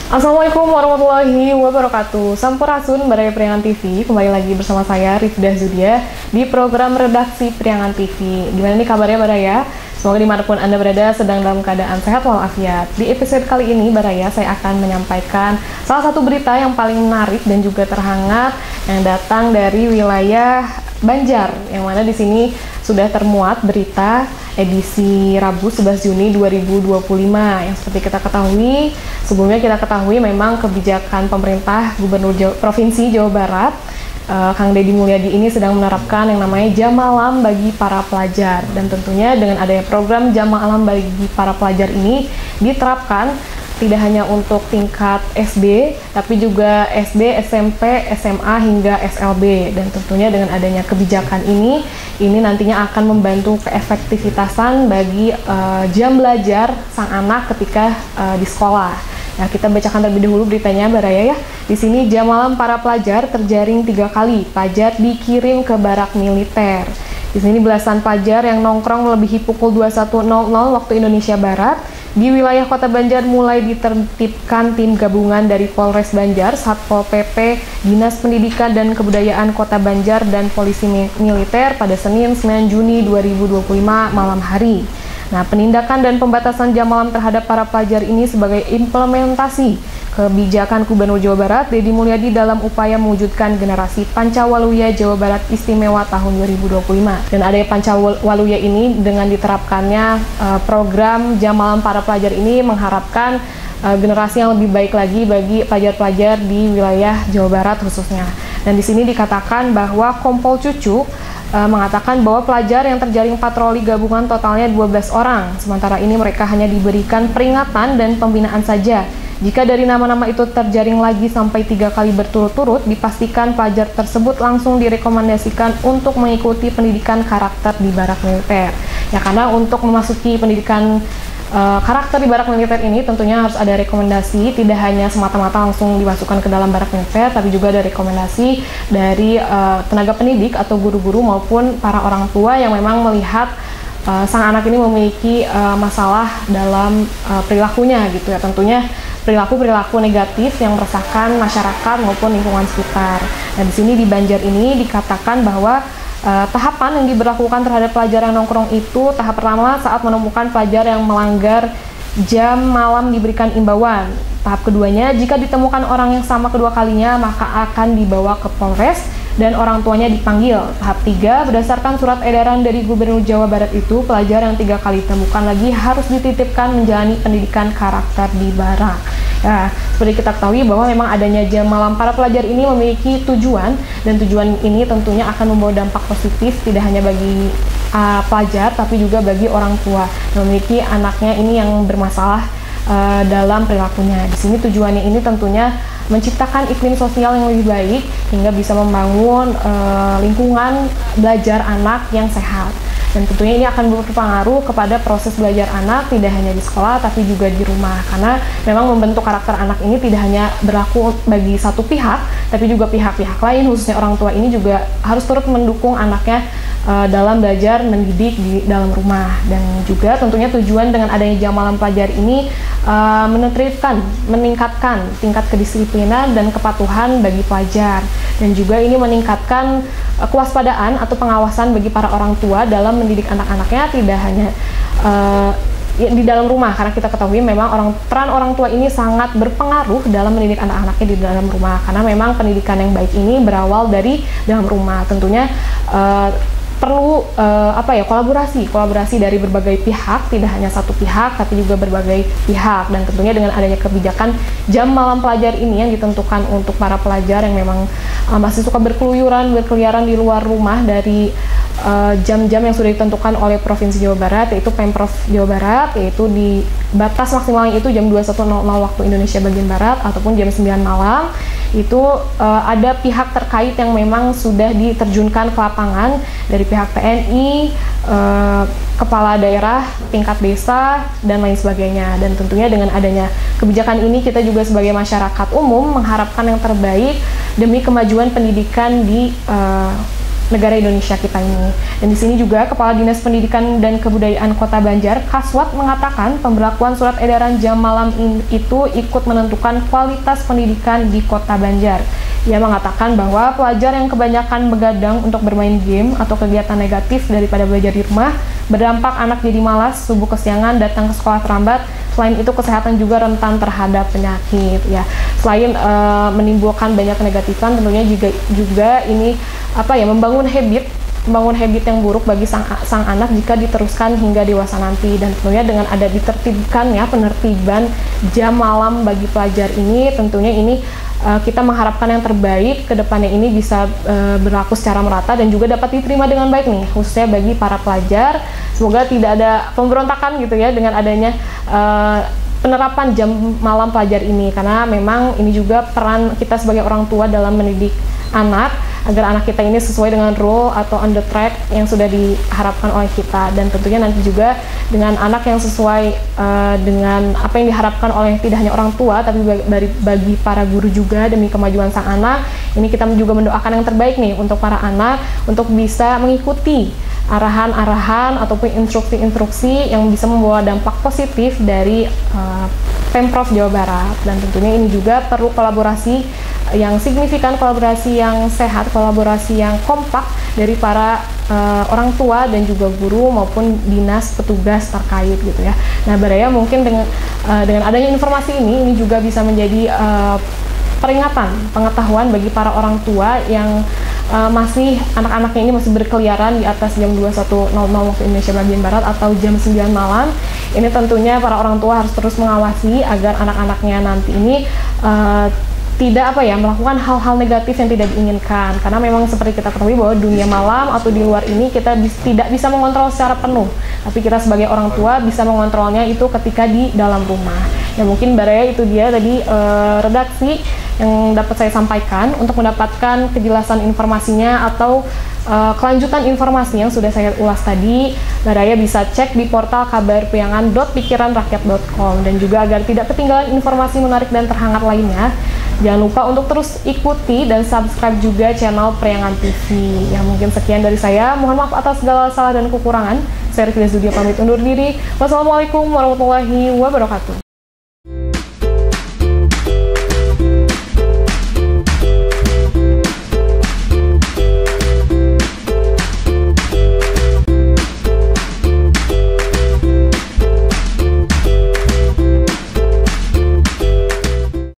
Assalamualaikum warahmatullahi wabarakatuh. Sampurasun Baraya Priangan TV. Kembali lagi bersama saya Rifda Zudia di program Redaksi Priangan TV. Gimana nih kabarnya Baraya? Semoga dimanapun Anda berada sedang dalam keadaan sehat walafiat. Di episode kali ini Baraya saya akan menyampaikan salah satu berita yang paling menarik dan juga terhangat yang datang dari wilayah Banjar, yang mana di sini sudah termuat berita edisi Rabu 11 Juni 2025 yang seperti kita ketahui, sebelumnya kita ketahui memang kebijakan pemerintah Gubernur Provinsi Jawa Barat Kang Deddy Mulyadi ini sedang menerapkan yang namanya jam malam bagi para pelajar, dan tentunya dengan adanya program jam malam bagi para pelajar ini diterapkan tidak hanya untuk tingkat SD, tapi juga SD, SMP, SMA, hingga SLB. Dan tentunya dengan adanya kebijakan ini nantinya akan membantu keefektivitasan bagi jam belajar sang anak ketika di sekolah. Nah, kita bacakan terlebih dahulu beritanya Baraya ya. Di sini jam malam para pelajar terjaring 3 kali, pelajar dikirim ke barak militer. Di sini belasan pelajar yang nongkrong melebihi pukul 21.00 waktu Indonesia Barat di wilayah Kota Banjar mulai ditertibkan tim gabungan dari Polres Banjar, Satpol PP, Dinas Pendidikan dan Kebudayaan Kota Banjar, dan Polisi Militer pada Senin 9 Juni 2025 malam hari. Nah, penindakan dan pembatasan jam malam terhadap para pelajar ini sebagai implementasi kebijakan Gubernur Jawa Barat Deddy Mulyadi dalam upaya mewujudkan generasi Pancawaluya Jawa Barat Istimewa tahun 2025. Dan adanya Pancawaluya ini dengan diterapkannya program jam malam para pelajar ini mengharapkan generasi yang lebih baik lagi bagi pelajar-pelajar di wilayah Jawa Barat khususnya. Dan di sini dikatakan bahwa Kompol Cucu mengatakan bahwa pelajar yang terjaring patroli gabungan totalnya 12 orang. Sementara ini mereka hanya diberikan peringatan dan pembinaan saja. Jika dari nama-nama itu terjaring lagi sampai 3 kali berturut-turut, dipastikan pelajar tersebut langsung direkomendasikan untuk mengikuti pendidikan karakter di barak militer. Ya, karena untuk memasuki pendidikan karakter di barak militer ini tentunya harus ada rekomendasi, tidak hanya semata-mata langsung dimasukkan ke dalam barak militer, tapi juga ada rekomendasi dari tenaga pendidik atau guru-guru maupun para orang tua yang memang melihat sang anak ini memiliki masalah dalam perilakunya gitu ya, tentunya perilaku negatif yang meresahkan masyarakat maupun lingkungan sekitar. Nah, di sini di Banjar ini dikatakan bahwa tahapan yang diberlakukan terhadap pelajar yang nongkrong itu, tahap pertama saat menemukan pelajar yang melanggar jam malam diberikan imbauan. Tahap keduanya, jika ditemukan orang yang sama kedua kalinya maka akan dibawa ke Polres dan orang tuanya dipanggil. Tahap 3, berdasarkan surat edaran dari Gubernur Jawa Barat itu, pelajar yang 3 kali ditemukan lagi harus dititipkan menjalani pendidikan karakter di barak. Nah, seperti kita ketahui bahwa memang adanya jam malam para pelajar ini memiliki tujuan, dan tujuan ini tentunya akan membawa dampak positif tidak hanya bagi pelajar tapi juga bagi orang tua yang memiliki anaknya ini yang bermasalah dalam perilakunya. Di sini tujuannya ini tentunya menciptakan iklim sosial yang lebih baik hingga bisa membangun lingkungan belajar anak yang sehat. Dan tentunya ini akan berpengaruh kepada proses belajar anak tidak hanya di sekolah tapi juga di rumah, karena memang membentuk karakter anak ini tidak hanya berlaku bagi satu pihak tapi juga pihak-pihak lain, khususnya orang tua ini juga harus turut mendukung anaknya dalam belajar mendidik di dalam rumah. Dan juga tentunya tujuan dengan adanya jam malam pelajar ini meningkatkan tingkat kedisiplinan dan kepatuhan bagi pelajar, dan juga ini meningkatkan kewaspadaan atau pengawasan bagi para orang tua dalam mendidik anak-anaknya tidak hanya di dalam rumah, karena kita ketahui memang peran orang tua ini sangat berpengaruh dalam mendidik anak-anaknya di dalam rumah, karena memang pendidikan yang baik ini berawal dari dalam rumah. Tentunya perlu kolaborasi dari berbagai pihak, tidak hanya satu pihak tapi juga berbagai pihak. Dan tentunya dengan adanya kebijakan jam malam pelajar ini yang ditentukan untuk para pelajar yang memang masih suka berkeliaran di luar rumah dari jam-jam yang sudah ditentukan oleh Provinsi Jawa Barat, yaitu Pemprov Jawa Barat, yaitu di batas maksimalnya itu jam 21.00 waktu Indonesia bagian Barat ataupun jam 9 malam. Itu ada pihak terkait yang memang sudah diterjunkan ke lapangan dari pihak TNI, kepala daerah, tingkat desa, dan lain sebagainya. Dan tentunya dengan adanya kebijakan ini kita juga sebagai masyarakat umum mengharapkan yang terbaik demi kemajuan pendidikan di negara Indonesia kita ini. Dan di sini juga Kepala Dinas Pendidikan dan Kebudayaan Kota Banjar, Kaswat, mengatakan pemberlakuan surat edaran jam malam itu ikut menentukan kualitas pendidikan di Kota Banjar. Ia mengatakan bahwa pelajar yang kebanyakan begadang untuk bermain game atau kegiatan negatif daripada belajar di rumah berdampak anak jadi malas, subuh kesiangan, datang ke sekolah terlambat. Selain itu kesehatan juga rentan terhadap penyakit ya. Selain menimbulkan banyak kenegatifan, tentunya juga ini membangun habit yang buruk bagi sang anak jika diteruskan hingga dewasa nanti. Dan tentunya dengan ada ditertibkan ya penertiban jam malam bagi pelajar ini, tentunya ini kita mengharapkan yang terbaik ke depannya ini bisa berlaku secara merata dan juga dapat diterima dengan baik nih, khususnya bagi para pelajar. Semoga tidak ada pemberontakan gitu ya dengan adanya penerapan jam malam pelajar ini, karena memang ini juga peran kita sebagai orang tua dalam mendidik anak agar anak kita ini sesuai dengan rule atau on the track yang sudah diharapkan oleh kita. Dan tentunya nanti juga dengan anak yang sesuai dengan apa yang diharapkan oleh tidak hanya orang tua tapi bagi para guru juga, demi kemajuan sang anak ini kita juga mendoakan yang terbaik nih untuk para anak untuk bisa mengikuti arahan-arahan ataupun instruksi-instruksi yang bisa membawa dampak positif dari Pemprov Jawa Barat. Dan tentunya ini juga perlu kolaborasi yang signifikan, kolaborasi yang sehat, kolaborasi yang kompak dari para orang tua dan juga guru maupun dinas petugas terkait gitu ya. Nah, Baraya mungkin dengan adanya informasi ini juga bisa menjadi peringatan, pengetahuan bagi para orang tua yang masih anak-anaknya ini masih berkeliaran di atas jam 21.00 waktu Indonesia bagian Barat atau jam 9 malam. Ini tentunya para orang tua harus terus mengawasi agar anak-anaknya nanti ini tidak melakukan hal-hal negatif yang tidak diinginkan, karena memang seperti kita ketahui bahwa dunia malam atau di luar ini kita tidak bisa mengontrol secara penuh, tapi kita sebagai orang tua bisa mengontrolnya itu ketika di dalam rumah. Ya mungkin Baraya itu dia tadi redaksi yang dapat saya sampaikan. Untuk mendapatkan kejelasan informasinya atau kelanjutan informasi yang sudah saya ulas tadi, Baraya bisa cek di portal kabarpriangan.pikiranrakyat.com. Dan juga agar tidak ketinggalan informasi menarik dan terhangat lainnya, jangan lupa untuk terus ikuti dan subscribe juga channel Priangan TV. Ya mungkin sekian dari saya, mohon maaf atas segala salah dan kekurangan. Saya Rifda Zudia pamit undur diri. Wassalamualaikum warahmatullahi wabarakatuh.